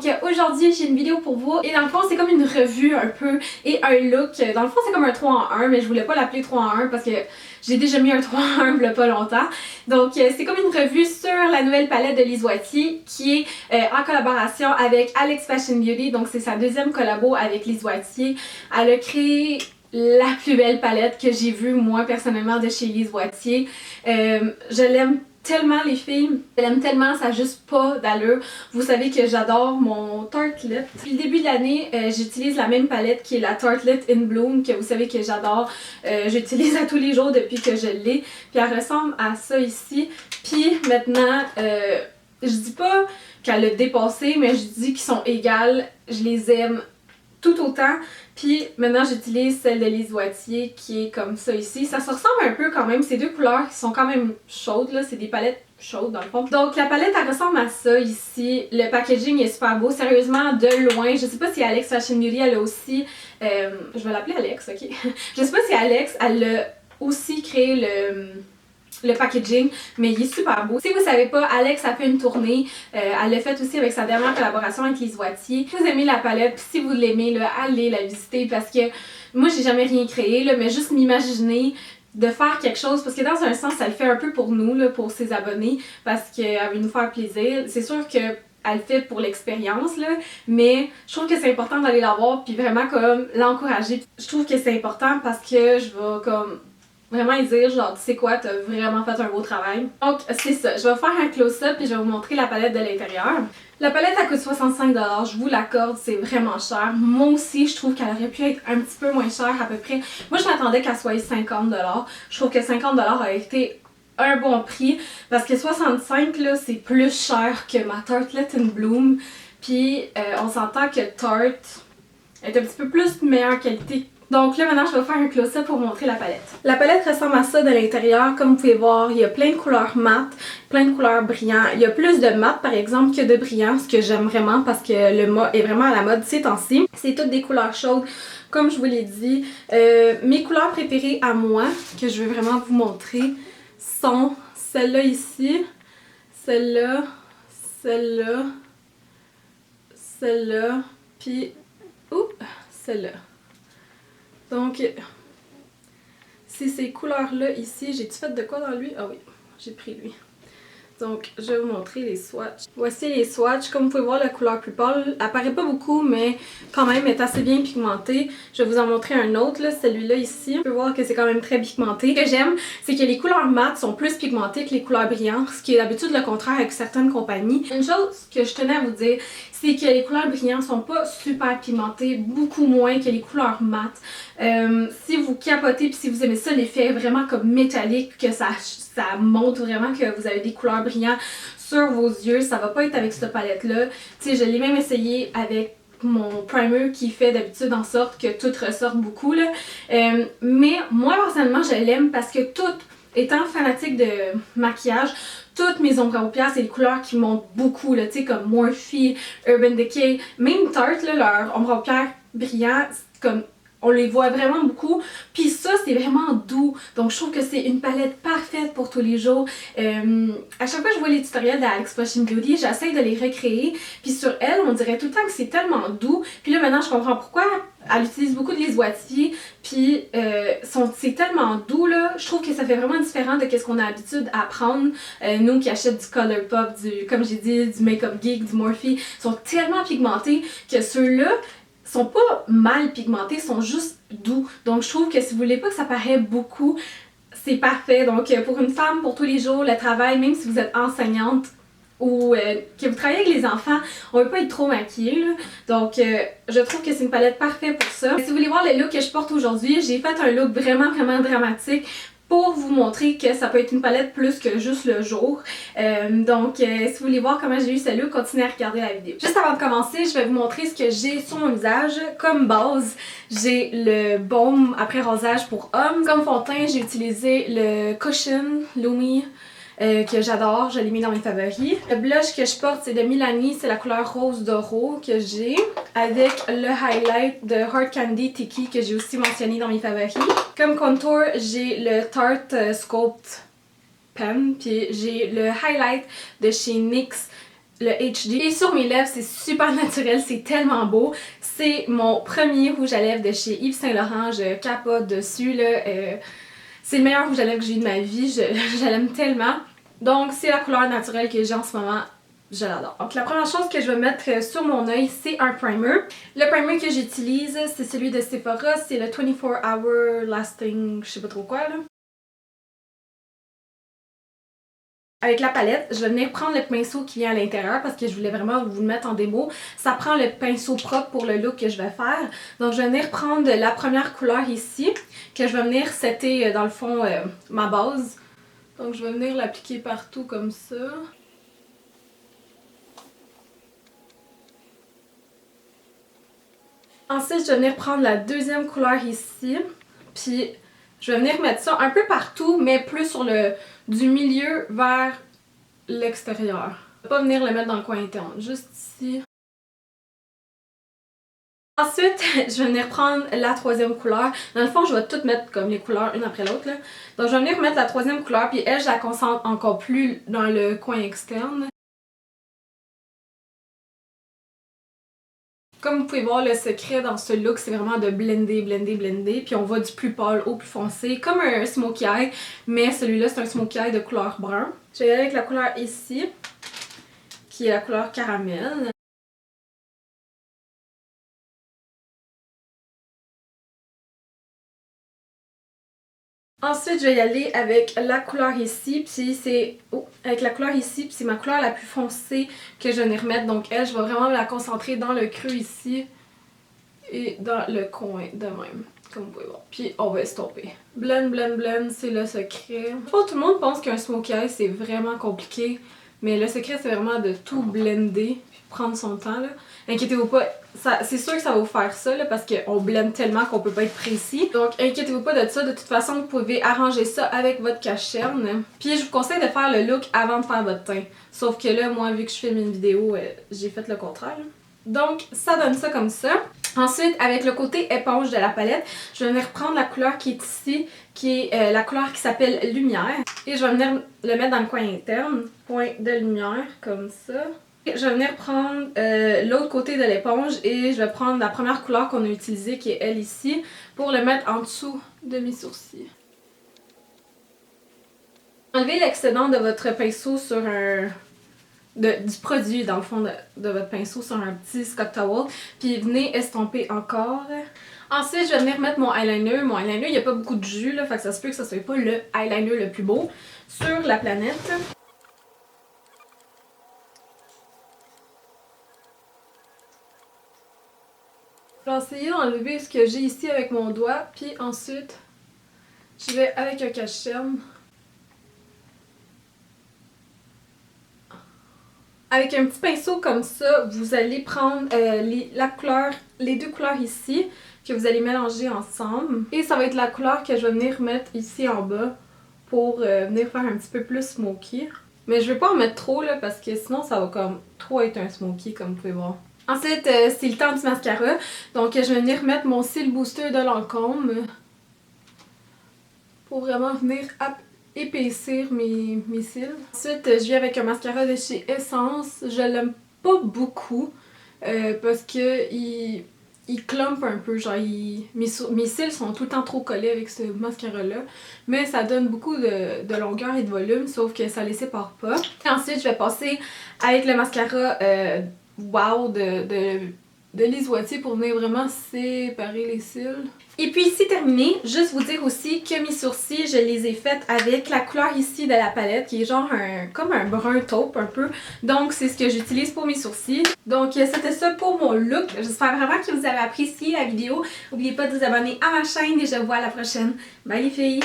Donc aujourd'hui j'ai une vidéo pour vous et dans le fond c'est comme une revue un peu et un look. Dans le fond c'est comme un 3 en 1 mais je voulais pas l'appeler 3 en 1 parce que j'ai déjà mis un 3 en 1 il y a pas longtemps. Donc c'est comme une revue sur la nouvelle palette de Lise Wattier qui est en collaboration avec Alex Fashion Beauty. Donc c'est sa deuxième collabo avec Lise Wattier. Elle a créé la plus belle palette que j'ai vue moi personnellement de chez Lise Wattier. Je l'aime tellement les filles, je l'aime tellement, ça n'a juste pas d'allure. Vous savez que j'adore mon Tartelette. Depuis le début de l'année, j'utilise la même palette qui est la Tartelette in Bloom, que vous savez que j'adore. J'utilise à tous les jours depuis que je l'ai. Puis elle ressemble à ça ici. Puis maintenant, je dis pas qu'elle a dépassé, mais je dis qu'ils sont égales. Je les aime tout autant. Puis maintenant j'utilise celle de Lise Wattier qui est comme ça ici. Ça se ressemble un peu quand même, ces deux couleurs qui sont quand même chaudes là, c'est des palettes chaudes dans le fond. Donc la palette elle ressemble à ça ici. Le packaging est super beau, sérieusement de loin. Je sais pas si Alex Fashion Beauty elle a aussi, je vais l'appeler Alex, ok? Je sais pas si Alex elle a aussi créé le packaging, mais il est super beau. Si vous savez pas, Alex a fait une tournée, elle l'a fait aussi avec sa dernière collaboration avec Lise Wattier. Si vous aimez la palette, puis si vous l'aimez, allez la visiter parce que moi j'ai jamais rien créé, là, mais juste m'imaginer de faire quelque chose, parce que dans un sens ça le fait un peu pour nous, là, pour ses abonnés, parce qu'elle veut nous faire plaisir. C'est sûr que elle le fait pour l'expérience là, mais je trouve que c'est important d'aller la voir puis vraiment comme l'encourager. Je trouve que c'est important parce que je vais comme vraiment lui dire genre tu sais quoi, t'as vraiment fait un beau travail. Donc c'est ça, je vais faire un close-up et je vais vous montrer la palette de l'intérieur. La palette elle coûte 65$, je vous l'accorde, c'est vraiment cher. Moi aussi je trouve qu'elle aurait pu être un petit peu moins chère à peu près. Moi je m'attendais qu'elle soit 50$. Je trouve que 50$ a été un bon prix parce que 65 là c'est plus cher que ma Tartelette in Bloom. Puis on s'entend que Tarte est un petit peu plus de meilleure qualité. Donc là maintenant je vais faire un close-up pour vous montrer la palette. La palette ressemble à ça de l'intérieur, comme vous pouvez voir, il y a plein de couleurs mates, plein de couleurs brillantes. Il y a plus de mat par exemple que de brillant, ce que j'aime vraiment parce que le mat est vraiment à la mode ces temps-ci. C'est toutes des couleurs chaudes, comme je vous l'ai dit. Mes couleurs préférées à moi, que je veux vraiment vous montrer, sont celle-là ici, celle-là, celle-là, celle-là, puis celle-là. Donc, c'est ces couleurs-là ici. J'ai-tu fait de quoi dans lui? Ah oui, j'ai pris lui. Donc, je vais vous montrer les swatchs. Voici les swatchs. Comme vous pouvez voir, la couleur plus pâle apparaît pas beaucoup, mais quand même est assez bien pigmentée. Je vais vous en montrer un autre, celui-là ici. Vous pouvez voir que c'est quand même très pigmenté. Ce que j'aime, c'est que les couleurs mates sont plus pigmentées que les couleurs brillantes, ce qui est d'habitude le contraire avec certaines compagnies. Une chose que je tenais à vous dire, c'est que les couleurs brillantes sont pas super pigmentées, beaucoup moins que les couleurs mates. Si vous capotez puis si vous aimez ça, l'effet vraiment comme métallique, que ça montre vraiment que vous avez des couleurs brillantes sur vos yeux, ça va pas être avec cette palette-là. Tu sais, je l'ai même essayé avec mon primer qui fait d'habitude en sorte que tout ressorte beaucoup là. Mais moi personnellement je l'aime parce que étant fanatique de maquillage, toutes mes ombres à paupières, c'est des couleurs qui montent beaucoup, là, tu sais, comme Morphe, Urban Decay, même Tarte, là, leur ombre à paupières brillants, comme on les voit vraiment beaucoup. Puis ça, c'est vraiment doux. Donc je trouve que c'est une palette parfaite pour tous les jours. À chaque fois que je vois les tutoriels d'Alex Fashion Beauty, j'essaie de les recréer. Puis sur elle, on dirait tout le temps que c'est tellement doux. Puis là maintenant, je comprends pourquoi elle utilise beaucoup de Lise Wattier. Puis c'est tellement doux là. Je trouve que ça fait vraiment différent de ce qu'on a l'habitude à prendre. Nous qui achètent du Colourpop, comme j'ai dit, du Makeup Geek, du Morphe, sont tellement pigmentés que ceux-là sont pas mal pigmentés, sont juste doux. Donc je trouve que si vous voulez pas que ça paraît beaucoup, c'est parfait. Donc pour une femme, pour tous les jours, le travail, même si vous êtes enseignante ou que vous travaillez avec les enfants, on veut pas être trop maquillé là. Donc je trouve que c'est une palette parfaite pour ça. Si vous voulez voir le look que je porte aujourd'hui, j'ai fait un look vraiment dramatique pour vous montrer que ça peut être une palette plus que juste le jour. Si vous voulez voir comment j'ai eu ce look, continuez à regarder la vidéo. Juste avant de commencer, je vais vous montrer ce que j'ai sur mon visage. Comme base, j'ai le baume après rosage pour homme. Comme fond de teint, j'ai utilisé le Cushion Lumi que j'adore, je l'ai mis dans mes favoris. Le blush que je porte, c'est de Milani, c'est la couleur rose d'oro que j'ai, avec le highlight de Hard Candy Tiki que j'ai aussi mentionné dans mes favoris. Comme contour, j'ai le Tarte Sculpt Pen, puis j'ai le highlight de chez NYX le HD. Et sur mes lèvres, c'est super naturel, c'est tellement beau. C'est mon premier rouge à lèvres de chez Yves Saint Laurent, je capote dessus là. C'est le meilleur rouge à lèvres que j'ai eu de ma vie, je l'aime tellement. Donc c'est la couleur naturelle que j'ai en ce moment. Je l'adore. Donc la première chose que je vais mettre sur mon œil, c'est un primer. Le primer que j'utilise, c'est celui de Sephora, c'est le 24 Hour Lasting, je sais pas trop quoi là. Avec la palette, je vais venir prendre le pinceau qui vient à l'intérieur parce que je voulais vraiment vous le mettre en démo. Ça prend le pinceau propre pour le look que je vais faire. Donc je vais venir prendre la première couleur ici, que je vais venir setter dans le fond ma base. Donc je vais venir l'appliquer partout comme ça. Ensuite, je vais venir prendre la deuxième couleur ici, puis je vais venir mettre ça un peu partout, mais plus sur le du milieu vers l'extérieur. Je vais pas venir le mettre dans le coin interne, juste ici. Ensuite, je vais venir prendre la troisième couleur. Dans le fond, je vais tout mettre comme les couleurs une après l'autre. Donc, je vais venir mettre la troisième couleur, puis elle, je la concentre encore plus dans le coin externe. Comme vous pouvez voir, le secret dans ce look, c'est vraiment de blender, blender, blender. Puis on va du plus pâle au plus foncé, comme un smokey eye. Mais celui-là, c'est un smokey eye de couleur brun. Je vais y aller avec la couleur ici, qui est la couleur caramel. Ensuite, je vais y aller avec la couleur ici, puis c'est c'est ma couleur la plus foncée que je vais remettre. Donc elle, je vais vraiment la concentrer dans le creux ici et dans le coin de même, comme vous pouvez voir. Puis on va estomper. Blend, blend, blend, c'est le secret. Je pense que tout le monde pense qu'un smokey eye c'est vraiment compliqué, mais le secret c'est vraiment de tout blender, puis prendre son temps là. Inquiétez-vous pas, c'est sûr que ça va vous faire ça là, parce qu'on blende tellement qu'on peut pas être précis. Donc inquiétez-vous pas de ça, de toute façon vous pouvez arranger ça avec votre cache-cerne. Puis je vous conseille de faire le look avant de faire votre teint. Sauf que là, moi vu que je filme une vidéo, j'ai fait le contraire. Donc ça donne ça comme ça. Ensuite, avec le côté éponge de la palette, je vais venir prendre la couleur qui est ici, qui est la couleur qui s'appelle Lumière. Et je vais venir le mettre dans le coin interne, point de lumière, comme ça. Et je vais venir prendre l'autre côté de l'éponge et je vais prendre la première couleur qu'on a utilisée, qui est elle ici, pour le mettre en dessous de mes sourcils. Enlevez l'excédent de votre pinceau sur du produit dans le fond de votre pinceau sur un petit Scott Towel, puis venez estomper encore. Ensuite, je vais venir mettre mon eyeliner. Mon eyeliner, il n'y a pas beaucoup de jus, là, fait que ça se peut que ce soit pas le eyeliner le plus beau sur la planète. Je vais essayer d'enlever ce que j'ai ici avec mon doigt, puis ensuite, je vais avec un cache-cerne. Avec un petit pinceau comme ça, vous allez prendre les deux couleurs ici, que vous allez mélanger ensemble. Et ça va être la couleur que je vais venir mettre ici en bas pour venir faire un petit peu plus smoky. Mais je vais pas en mettre trop là, parce que sinon ça va comme trop être un smoky comme vous pouvez voir. Ensuite, c'est le temps du mascara. Donc je vais venir mettre mon cil booster de Lancôme pour vraiment venir épaissir mes cils. Ensuite, je viens avec un mascara de chez Essence. Je l'aime pas beaucoup parce que il clump un peu. Genre, mes cils sont tout le temps trop collés avec ce mascara-là. Mais ça donne beaucoup de longueur et de volume, sauf que ça les sépare pas. Et ensuite, je vais passer avec le mascara Wow de Lise Wattier pour venir vraiment séparer les cils. Et puis c'est terminé, juste vous dire aussi que mes sourcils, je les ai faits avec la couleur ici de la palette qui est genre comme un brun taupe un peu. Donc c'est ce que j'utilise pour mes sourcils. Donc c'était ça pour mon look. J'espère vraiment que vous avez apprécié la vidéo. N'oubliez pas de vous abonner à ma chaîne et je vous vois à la prochaine. Bye les filles!